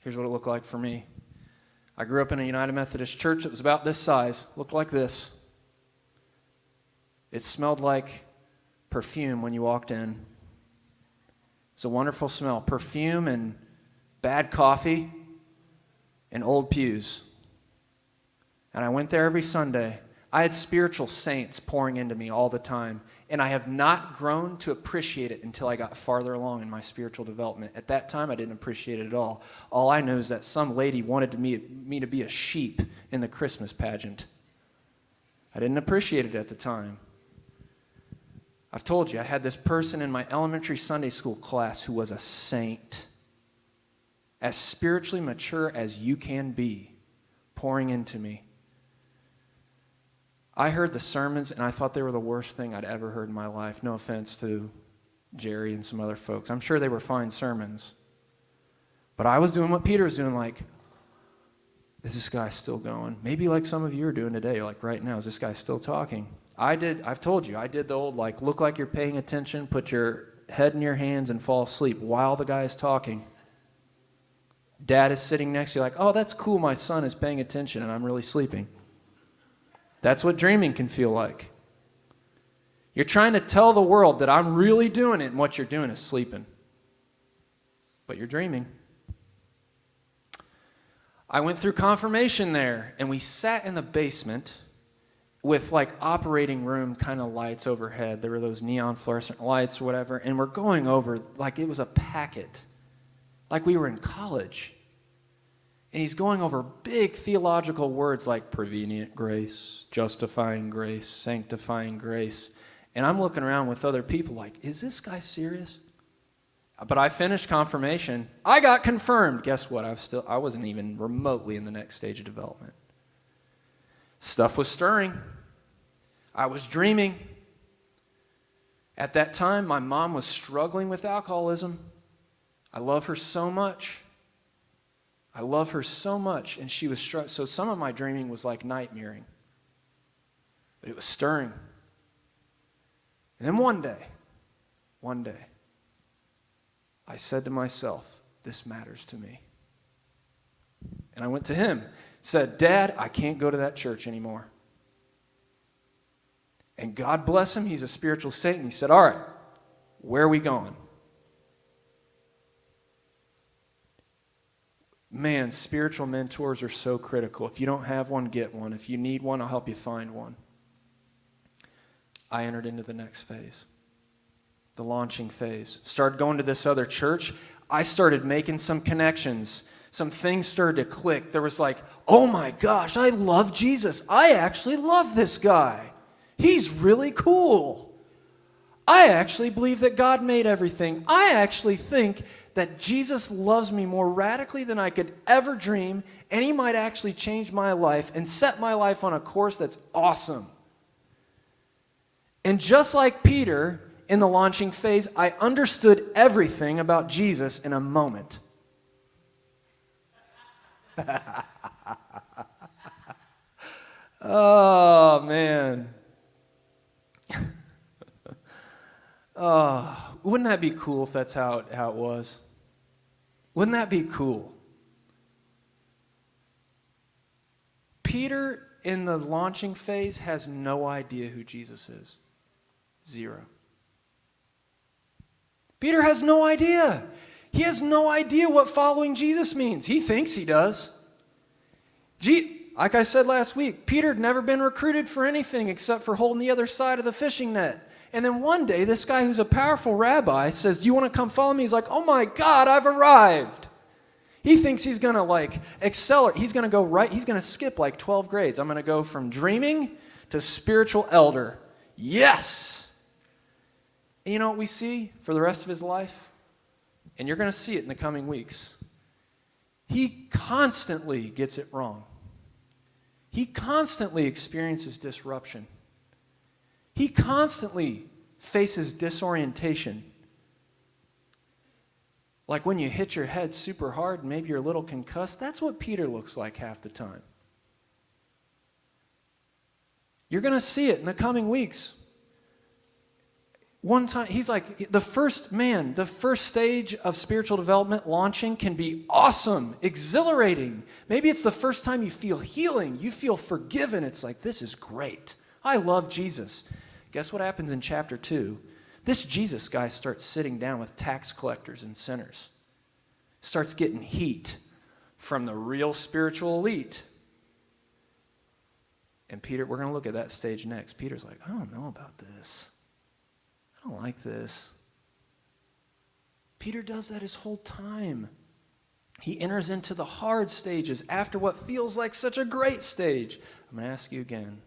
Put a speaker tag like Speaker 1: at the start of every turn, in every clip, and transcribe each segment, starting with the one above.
Speaker 1: Here's what it looked like for me. I grew up in a United Methodist church that was about this size, looked like this. It smelled like perfume when you walked in. It's a wonderful smell. Perfume and bad coffee and old pews. And I went there every Sunday. I had spiritual saints pouring into me all the time. And I have not grown to appreciate it until I got farther along in my spiritual development. At that time, I didn't appreciate it at all. All I know is that some lady wanted me to be a sheep in the Christmas pageant. I didn't appreciate it at the time. I've told you, I had this person in my elementary Sunday school class who was a saint, as spiritually mature as you can be, pouring into me. I heard the sermons, and I thought they were the worst thing I'd ever heard in my life. No offense to Jerry and some other folks. I'm sure they were fine sermons. But I was doing what Peter was doing, like, is this guy still going? Maybe like some of you are doing today, like right now, is this guy still talking? I've told you, I did the old, like, look like you're paying attention, put your head in your hands and fall asleep while the guy is talking. Dad is sitting next to you like, oh, that's cool, my son is paying attention and I'm really sleeping. That's what dreaming can feel like. You're trying to tell the world that I'm really doing it, and what you're doing is sleeping. But you're dreaming. I went through confirmation there, and we sat in the basement with like operating room kind of lights overhead. There were those neon fluorescent lights or whatever, and we're going over like it was a packet, like we were in college. And he's going over big theological words like prevenient grace, justifying grace, sanctifying grace. And I'm looking around with other people like, is this guy serious? But I finished confirmation. I got confirmed. Guess what? I wasn't even remotely in the next stage of development. Stuff was stirring. I was dreaming. At that time, my mom was struggling with alcoholism. I love her so much. I love her so much, and she was struck. So some of my dreaming was like nightmaring, but it was stirring. And then one day, I said to myself, this matters to me. And I went to him, said, Dad, I can't go to that church anymore. And God bless him, he's a spiritual saint, and he said, all right, where are we going? Man, spiritual mentors are so critical. If you don't have one, get one. If you need one, I'll help you find one. I entered into the next phase, the launching phase. Started going to this other church. I started making some connections. Some things started to click. There was like, oh my gosh, I love Jesus. I actually love this guy. He's really cool. I actually believe that God made everything. I actually think that Jesus loves me more radically than I could ever dream, and he might actually change my life and set my life on a course that's awesome. And just like Peter in the launching phase, I understood everything about Jesus in a moment. Oh, man. Oh, wouldn't that be cool if that's how it was? Wouldn't that be cool? Peter, in the launching phase, has no idea who Jesus is. Zero. Peter has no idea. He has no idea what following Jesus means. He thinks he does. Like I said last week, Peter had never been recruited for anything except for holding the other side of the fishing net. And then one day, this guy who's a powerful rabbi says, do you want to come follow me? He's like, oh my God, I've arrived. He thinks he's going to like accelerate. He's going to go right. He's going to skip like 12 grades. I'm going to go from dreaming to spiritual elder. Yes. And you know what we see for the rest of his life? And you're going to see it in the coming weeks. He constantly gets it wrong. He constantly experiences disruption. He constantly faces disorientation. Like when you hit your head super hard and maybe you're a little concussed, that's what Peter looks like half the time. You're going to see it in the coming weeks. One time, he's like, the first stage of spiritual development launching can be awesome, exhilarating. Maybe it's the first time you feel healing, you feel forgiven. It's like, this is great. I love Jesus. Guess what happens in chapter 2? This Jesus guy starts sitting down with tax collectors and sinners. Starts getting heat from the real spiritual elite. And Peter, we're going to look at that stage next. Peter's like, I don't know about this. I don't like this. Peter does that his whole time. He enters into the hard stages after what feels like such a great stage. I'm going to ask you again.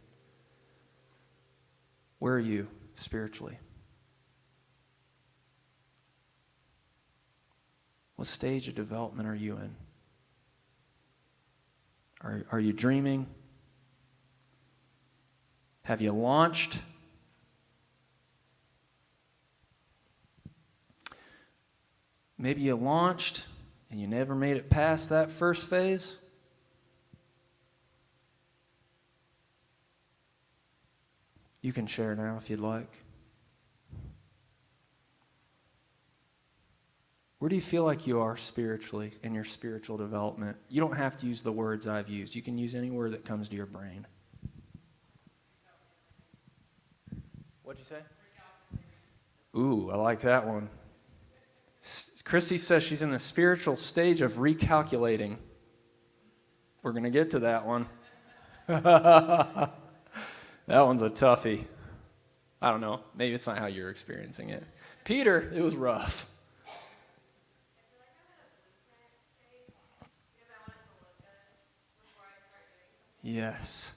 Speaker 1: Where are you spiritually? What stage of development are you in? Are you dreaming? Have you launched? Maybe you launched and you never made it past that first phase. You can share now if you'd like. Where do you feel like you are spiritually in your spiritual development? You don't have to use the words I've used. You can use any word that comes to your brain. What'd you say? Ooh, I like that one. Christy says she's in the spiritual stage of recalculating. We're going to get to that one. That one's a toughie. I don't know. Maybe it's not how you're experiencing it. Peter, it was rough. Yes.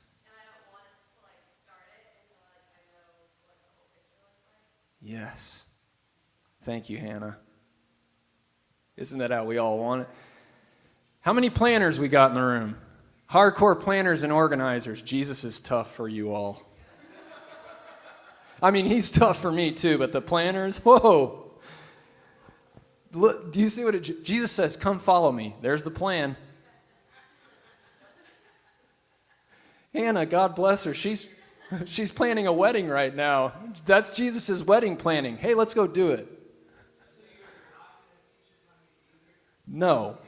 Speaker 1: Yes. Thank you, Hannah. Isn't that how we all want it? How many planners we got in the room? Hardcore planners and organizers. Jesus is tough for you all. I mean, he's tough for me too, but the planners, whoa. Look, do you see what Jesus says? Come follow me. There's the plan. Hannah, God bless her. She's planning a wedding right now. That's Jesus' wedding planning. Hey, let's go do it. No.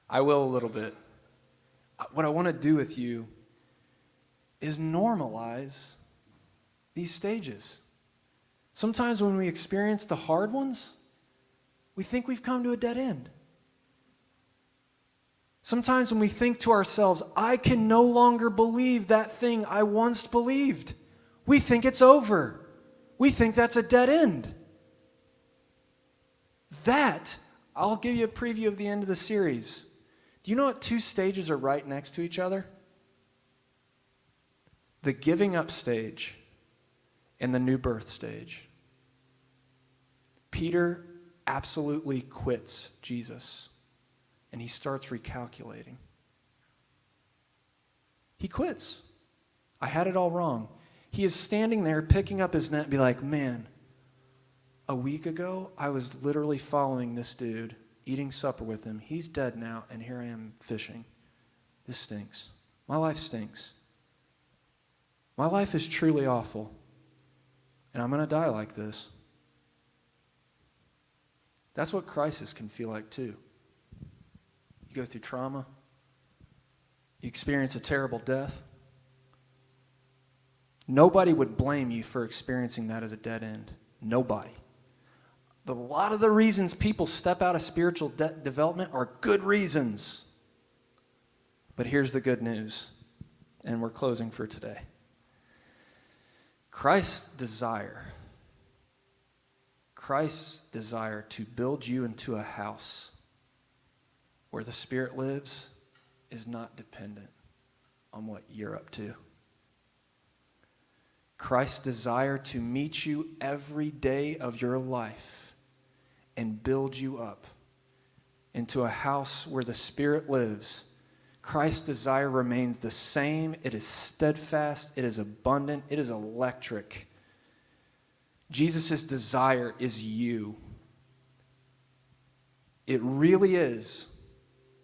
Speaker 1: I will a little bit. What I want to do with you is normalize these stages. Sometimes when we experience the hard ones, we think we've come to a dead end. Sometimes when we think to ourselves, I can no longer believe that thing I once believed, we think it's over. We think that's a dead end. That, I'll give you a preview of the end of the series. Do you know what two stages are right next to each other? The giving up stage and the new birth stage. Peter absolutely quits Jesus. And he starts recalculating. He quits. I had it all wrong. He is standing there picking up his net and be like, man, a week ago, I was literally following this dude, eating supper with him. He's dead now, and here I am fishing. This stinks. My life stinks. My life is truly awful. And I'm going to die like this. That's what crisis can feel like too. You go through trauma. You experience a terrible death. Nobody would blame you for experiencing that as a dead end. Nobody. A lot of the reasons people step out of spiritual development are good reasons. But here's the good news, and we're closing for today. Christ's desire to build you into a house where the Spirit lives is not dependent on what you're up to. Christ's desire to meet you every day of your life and build you up into a house where the Spirit lives. Christ's desire remains the same. It is steadfast. It is abundant. It is electric. Jesus' desire is you. It really is.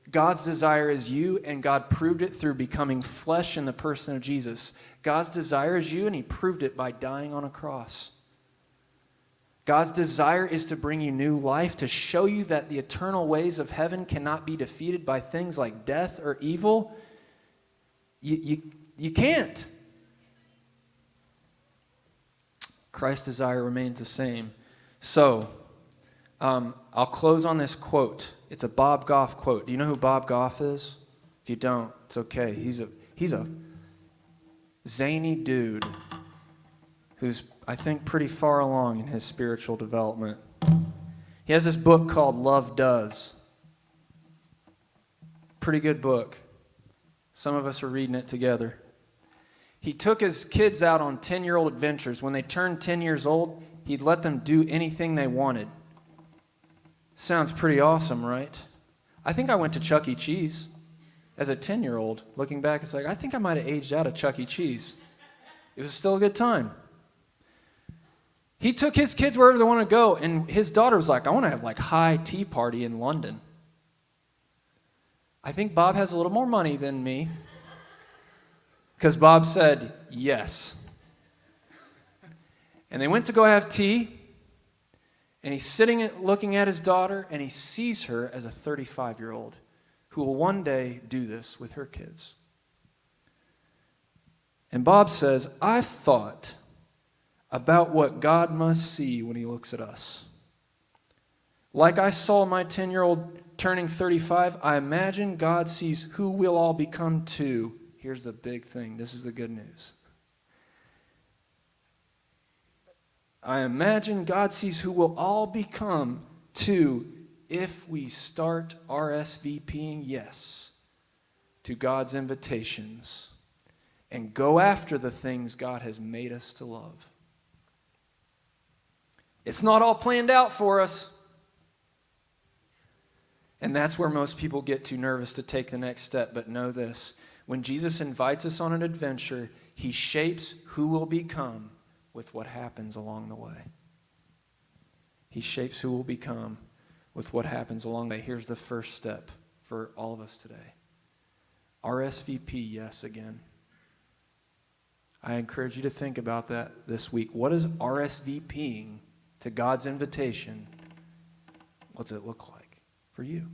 Speaker 1: God's desire is you, and God proved it through becoming flesh in the person of Jesus. God's desire is you, and he proved it by dying on a cross. God's desire is to bring you new life, to show you that the eternal ways of heaven cannot be defeated by things like death or evil. You can't. Christ's desire remains the same. So, I'll close on this quote. It's a Bob Goff quote. Do you know who Bob Goff is? If you don't, it's okay. He's a zany dude who's, I think, pretty far along in his spiritual development. He has this book called Love Does. Pretty good book. Some of us are reading it together. He took his kids out on 10-year-old adventures. When they turned 10 years old, he'd let them do anything they wanted. Sounds pretty awesome, right? I think I went to Chuck E. Cheese as a 10-year-old. Looking back, it's like, I think I might have aged out of Chuck E. Cheese. It was still a good time. He took his kids wherever they want to go, and his daughter was like, I want to have like high tea party in London. I think Bob has a little more money than me, because Bob said yes. And they went to go have tea, and he's sitting looking at his daughter, and he sees her as a 35-year-old who will one day do this with her kids. And Bob says, I've thought about what God must see when he looks at us. Like I saw my 10-year-old turning 35, I imagine God sees who we'll all become too. Here's the big thing. This is the good news. I imagine God sees who we'll all become too if we start RSVPing yes to God's invitations and go after the things God has made us to love. It's not all planned out for us. And that's where most people get too nervous to take the next step. But know this, when Jesus invites us on an adventure, he shapes who we'll become with what happens along the way. He shapes who we'll become with what happens along the way. Here's the first step for all of us today. RSVP, yes, again. I encourage you to think about that this week. What is RSVPing to God's invitation? What does it look like for you?